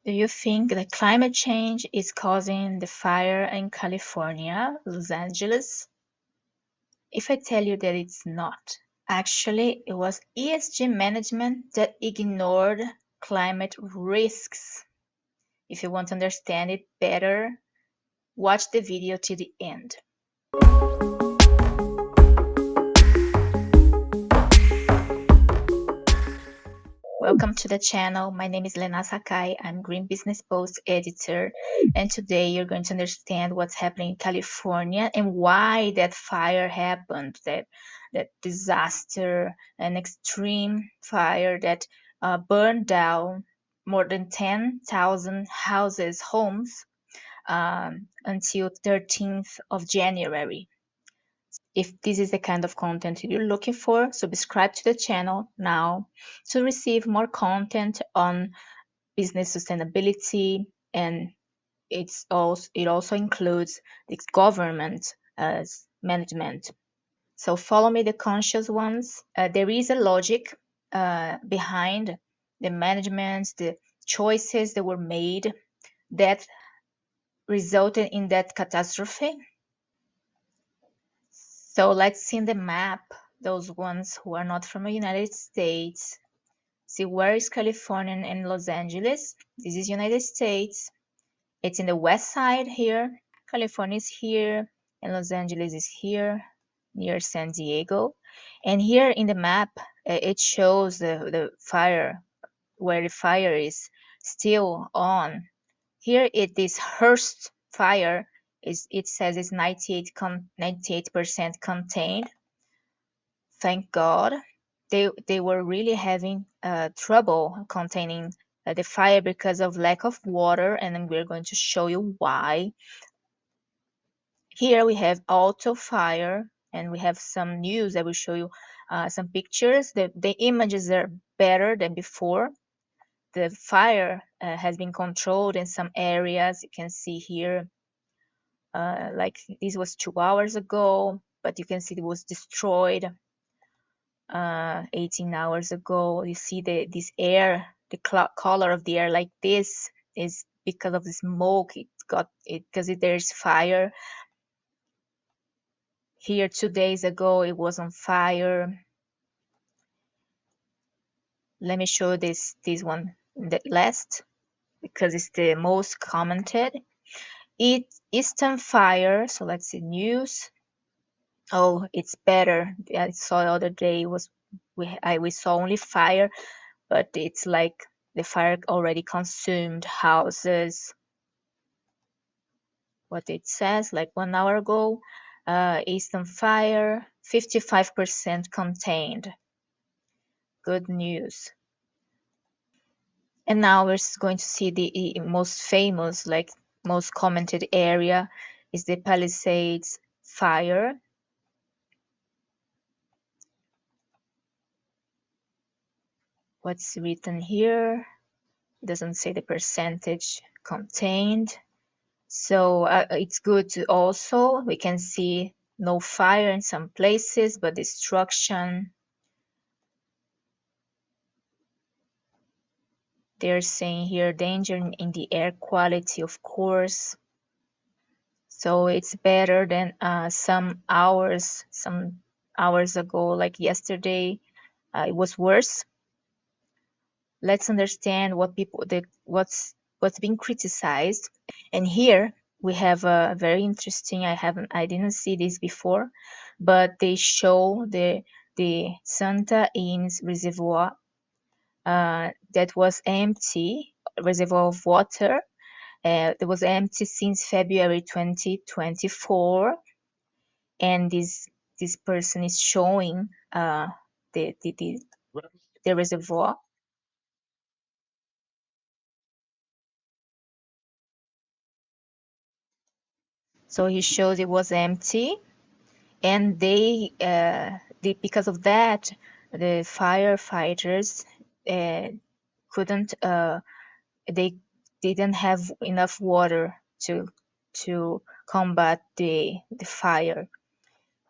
Do you think that climate change is causing the fire in California, Los Angeles? If I tell you that it's not, actually, it was ESG management that ignored climate risks. If you want to understand it better, watch the video to the end. Welcome to the channel. My name is Lena Sakai. I'm Green Business Post editor, and today you're going to understand what's happening in California and why that fire happened, that disaster, an extreme fire that burned down more than 10,000 houses, homes, until 13th of January. If this is the kind of content you're looking for, subscribe to the channel now to receive more content on business sustainability, and it also includes the government management. So follow me, the conscious ones. There is a logic behind the management, the choices that were made that resulted in that catastrophe. So let's see in the map, those ones who are not from the United States. See, where is California and Los Angeles? This is United States. It's in the west side here. California is here, and Los Angeles is here, near San Diego. And here in the map, it shows the fire, where the fire is still on. Here it is Hearst fire. It says it's 98% contained. Thank God. They were really having trouble containing the fire because of lack of water, and we're going to show you why. Here we have auto fire, and we have some news. I will show you some pictures. The images are better than before. The fire has been controlled in some areas. You can see here, like this was 2 hours ago, but you can see it was destroyed 18 hours ago. You see this air, the color of the air like this is because of the smoke. It got it because there's fire. Here 2 days ago it was on fire. Let me show this one the last, because it's the most commented. Eastern fire. So let's see news. Oh, it's better. I saw the other day we saw only fire, but it's like the fire already consumed houses. What it says, like 1 hour ago, Eastern fire, 55% contained. Good news. And now we're going to see the most famous, like most commented area is the Palisades fire. What's written here doesn't say the percentage contained. So it's good to also, we can see no fire in some places, but destruction. They're saying here danger in the air quality, of course. So it's better than some hours ago, like yesterday. It was worse. Let's understand what's being criticized. And here we have a very interesting. I didn't see this before, but they show the Santa Ynez reservoir that was empty, reservoir of water. It was empty since February 2024, and this person is showing the reservoir. So he shows it was empty, and because of that, the firefighters couldn't. They didn't have enough water to combat the fire.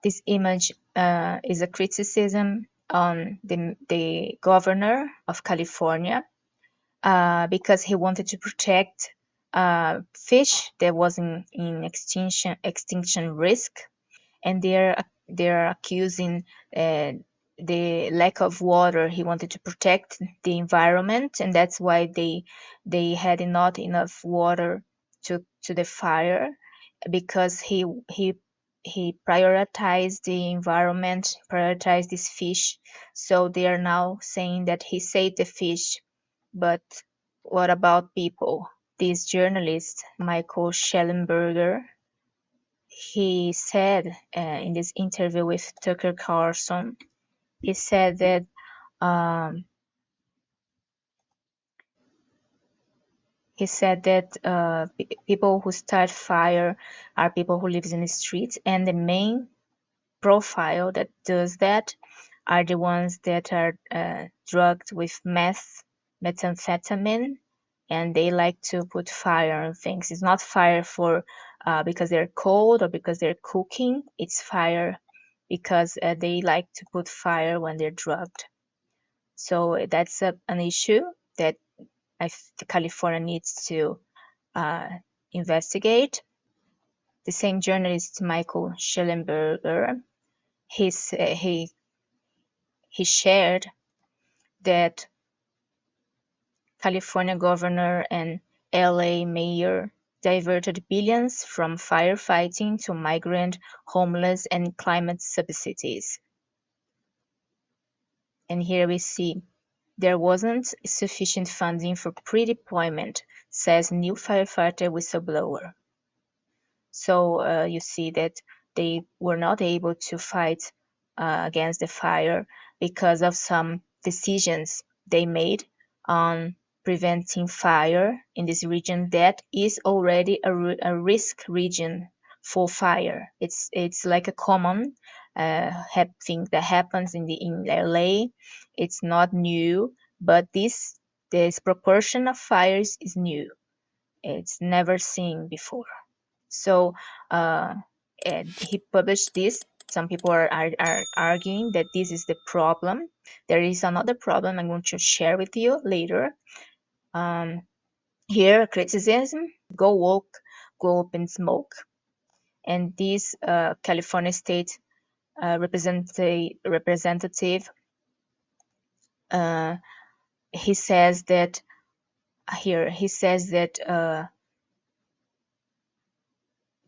This image is a criticism on the governor of California. because he wanted to protect fish that was in extinction risk, and they're accusing uh, the lack of water. He wanted to protect the environment, and that's why they had not enough water to the fire, because he prioritized the environment, prioritized this fish. So they are now saying that he saved the fish, but what about people? This journalist, Michael Schellenberger, he said in this interview with Tucker Carlson, he said that um, people who start fire are people who lives in the streets, and the main profile that does that are the ones that are drugged with methamphetamine, and they like to put fire on things. It's not fire for because they're cold or because they're cooking. It's fire because they like to put fire when they're drugged. So that's an issue that California needs to uh, investigate. The same journalist Michael Schellenberger, he shared that California governor and LA mayor diverted billions from firefighting to migrant, homeless, and climate subsidies. And here we see there wasn't sufficient funding for pre-deployment, says new firefighter whistleblower. So you see that they were not able to fight against the fire because of some decisions they made on preventing fire in this region that is already a risk region for fire. It's like a common thing that happens in LA. It's not new, but this proportion of fires is new. It's never seen before. So uh, he published this. Some people are arguing that this is the problem. There is another problem I'm going to share with you later. Um, Here, criticism: go woke, go up in smoke. And this California State representative, uh, he says that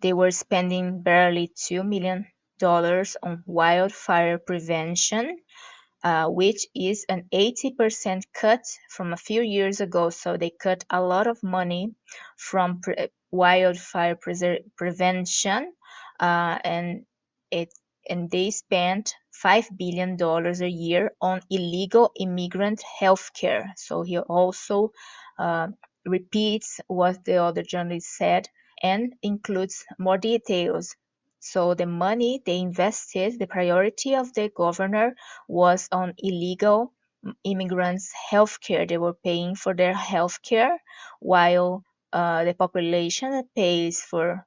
they were spending barely $2 million on wildfire prevention, which is an 80% cut from a few years ago. So they cut a lot of money from wildfire prevention, and it and they spent $5 billion a year on illegal immigrant healthcare. So he also uh, repeats what the other journalist said and includes more details. So the money they invested, the priority of the governor was on illegal immigrants' healthcare. They were paying for their healthcare, while the population that pays for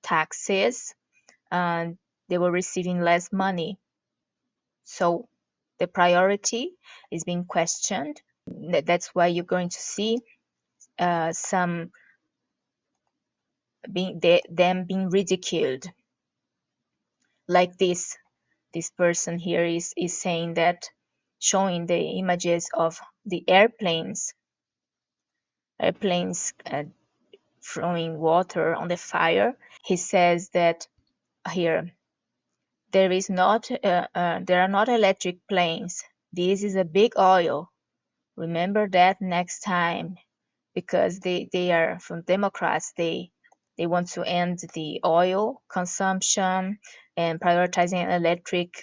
taxes, and they were receiving less money. So the priority is being questioned. That's why you're going to see some them being ridiculed, like this person here is saying that, showing the images of the airplanes throwing water on the fire. He says that here there are not electric planes. This is a big oil. Remember that next time, because they are from Democrats. They want to end the oil consumption and prioritizing electric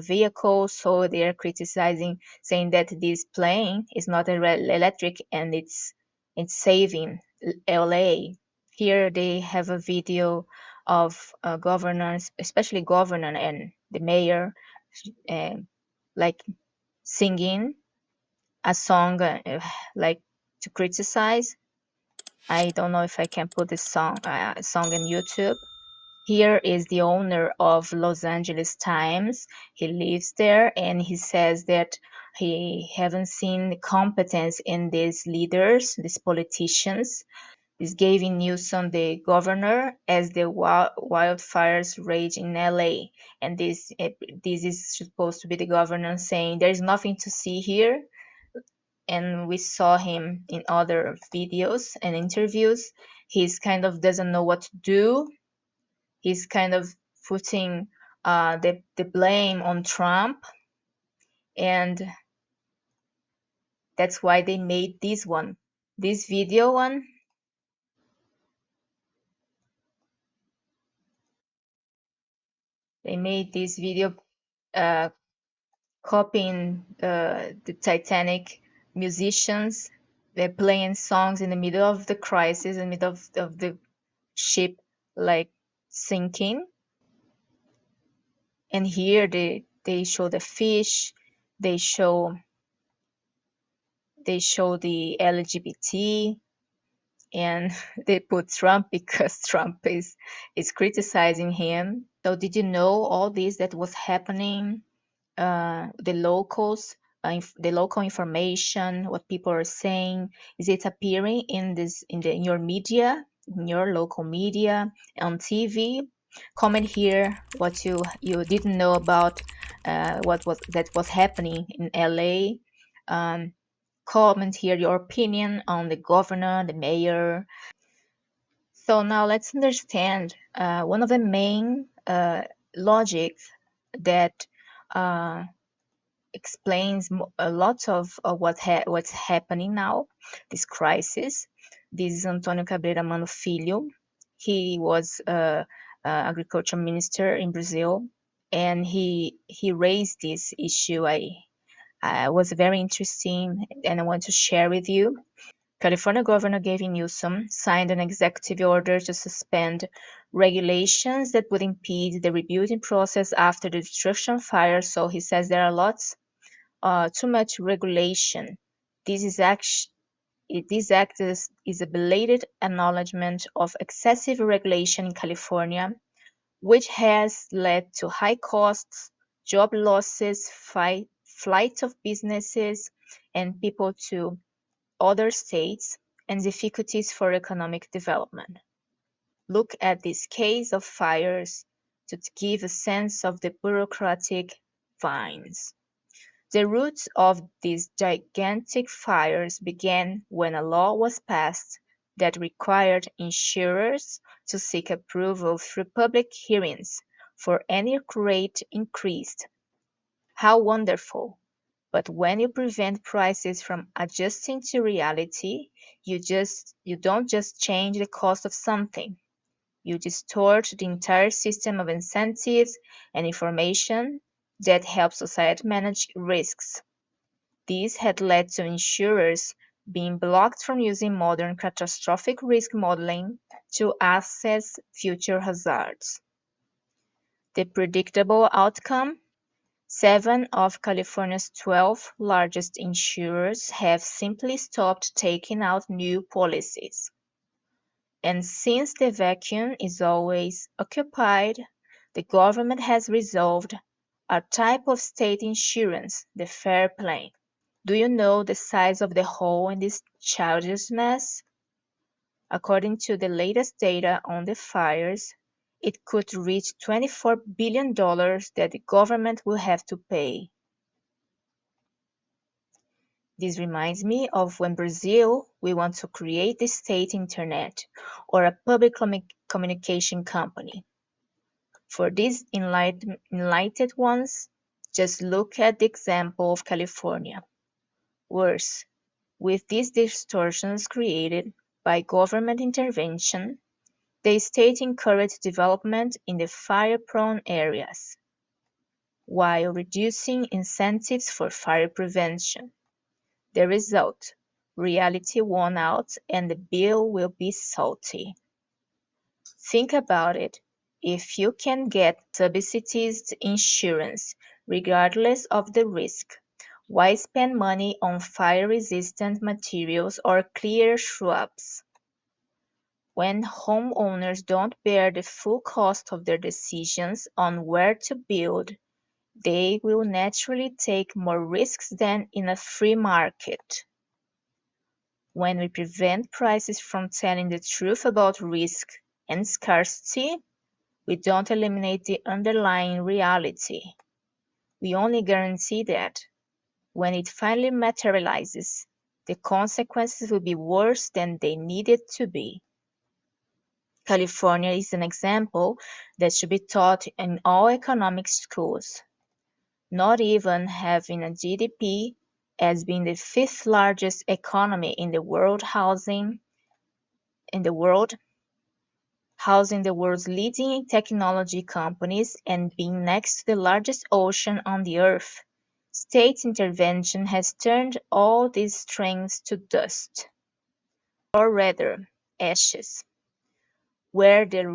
vehicles. So they are criticizing, saying that this plane is not electric and it's saving LA. Here they have a video of governors, especially governor and the mayor, uh, like singing a song, like to criticize. I don't know if I can put this song on YouTube. Here is the owner of Los Angeles Times. He lives there, and he says that He haven't seen competence in these leaders, these politicians. This giving Newsom the governor as the wildfires rage in LA. And this is supposed to be the governor saying there is nothing to see here. And we saw him in other videos and interviews. He's kind of doesn't know what to do. He's kind of putting the blame on Trump, and that's why they made this video one. They made this video uh, copying the Titanic musicians. They're playing songs in the middle of the crisis, in the middle of the ship like sinking. And here they show the fish, they show the LGBT, and they put Trump because Trump is criticizing him. So did you know all this that was happening? The locals, the local information, what people are saying, is it appearing in your media, in your local media, on TV? Comment here what you didn't know about what was happening in LA. Um, Comment here your opinion on the governor, the mayor. So now let's understand one of the main logics that uh, explains a lot of what's happening now, this crisis. This is Antônio Cabreira Mano Filho. He was agriculture minister in Brazil, and he raised this issue. I was very interesting, and I want to share with you. California Governor Gavin Newsom signed an executive order to suspend regulations that would impede the rebuilding process after the destruction fire. So he says there are lots too much regulation. This act is a belated acknowledgement of excessive regulation in California, which has led to high costs, job losses, flight of businesses and people to other states, and difficulties for economic development. Look at this case of fires to give a sense of the bureaucratic vines. The roots of these gigantic fires began when a law was passed that required insurers to seek approval through public hearings for any rate increased. How wonderful! But when you prevent prices from adjusting to reality, you don't just change the cost of something. You distort the entire system of incentives and information that help society manage risks. This had led to insurers being blocked from using modern catastrophic risk modeling to assess future hazards. The predictable outcome: 7 of California's 12 largest insurers have simply stopped taking out new policies. And since the vacuum is always occupied, the government has resolved a type of state insurance, the fair plane. Do you know the size of the hole in this childishness? According to the latest data on the fires, it could reach $24 billion that the government will have to pay. This reminds me of when Brazil will want to create the state internet or a public communication company. For these enlightened ones, just look at the example of California. Worse, with these distortions created by government intervention, the state encouraged development in the fire-prone areas, while reducing incentives for fire prevention. The result: reality won out and the bill will be salty. Think about it: if you can get subsidized insurance regardless of the risk, why spend money on fire-resistant materials or clear shrubs? When homeowners don't bear the full cost of their decisions on where to build, They will naturally take more risks than in a free market. When we prevent prices from telling the truth about risk and scarcity, we don't eliminate the underlying reality. We only guarantee that, when it finally materializes, the consequences will be worse than they needed to be. California is an example that should be taught in all economics schools. Not even having a GDP as being the fifth largest economy in the world, housing the world's leading technology companies and being next to the largest ocean on the earth, state intervention has turned all these strengths to dust, or rather, ashes. Where the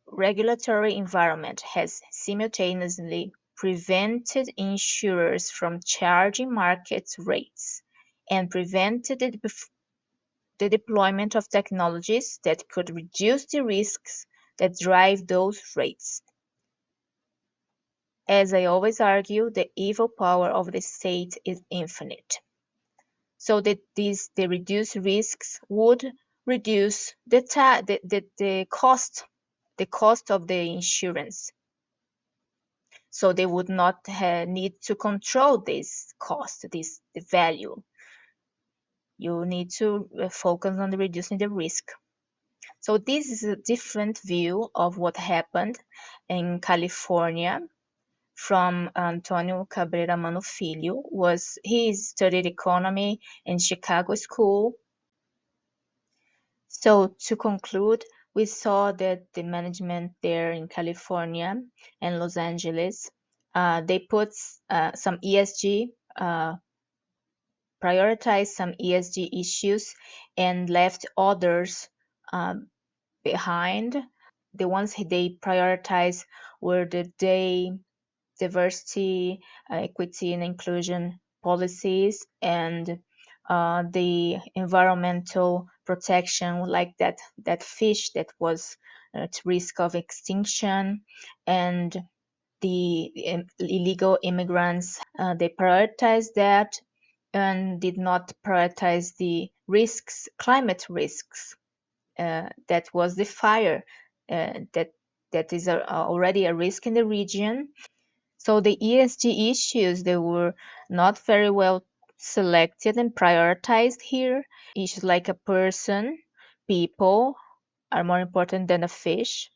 regulatory environment has simultaneously prevented insurers from charging market rates and prevented the deployment of technologies that could reduce the risks that drive those rates. As I always argue, the evil power of the state is infinite. So that the reduced risks would reduce the cost of the insurance. So they would not need to control this cost, the value. You need to focus on reducing the risk. So this is a different view of what happened in California from Antonio Cabrera Mano Filho. He studied economy in Chicago School. So to conclude, we saw that the management there in California and Los Angeles, they put some ESG, prioritized some ESG issues and left others behind. The ones they prioritized were the diversity, equity, and inclusion policies, and the environmental protection, like that fish that was at risk of extinction, and the illegal immigrants. They prioritized that and did not prioritize the risks, climate risks. That was the fire that is already a risk in the region. So the ESG issues, they were not very well selected and prioritized here. Issues like a person, people are more important than a fish.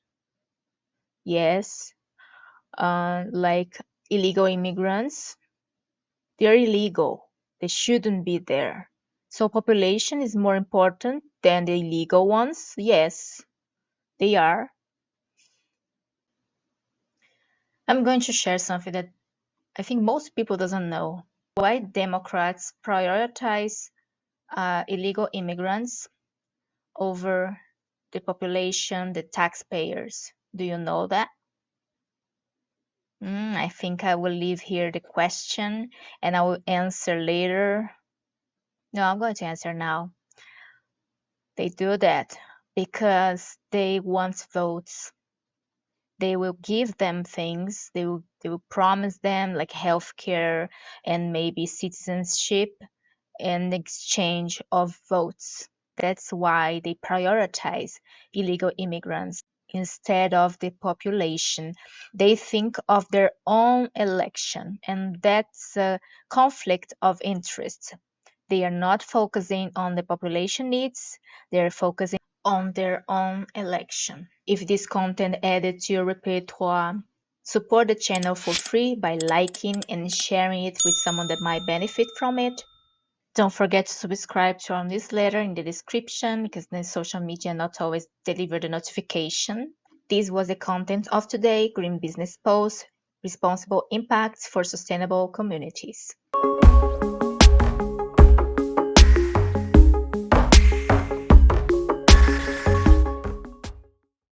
Yes, like illegal immigrants, they're illegal. They shouldn't be there. So population is more important than the illegal ones. Yes, they are. I'm going to share something that I think most people doesn't know. Why Democrats prioritize illegal immigrants over the population, the taxpayers. Do you know that? I think I will leave here the question and I will answer later. No, I'm going to answer now. They do that because they want votes. They will give them things. They will promise them like healthcare and maybe citizenship in exchange of votes. That's why they prioritize illegal immigrants instead of the population. They think of their own election, and that's a conflict of interest. They are not focusing on the population needs, they're focusing on their own election. If this content added to your repertoire, support the channel for free by liking and sharing it with someone that might benefit from it. Don't forget to subscribe to our newsletter in the description because the social media not always deliver the notification. This was the content of today, Green Business Post, Responsible Impacts for Sustainable Communities.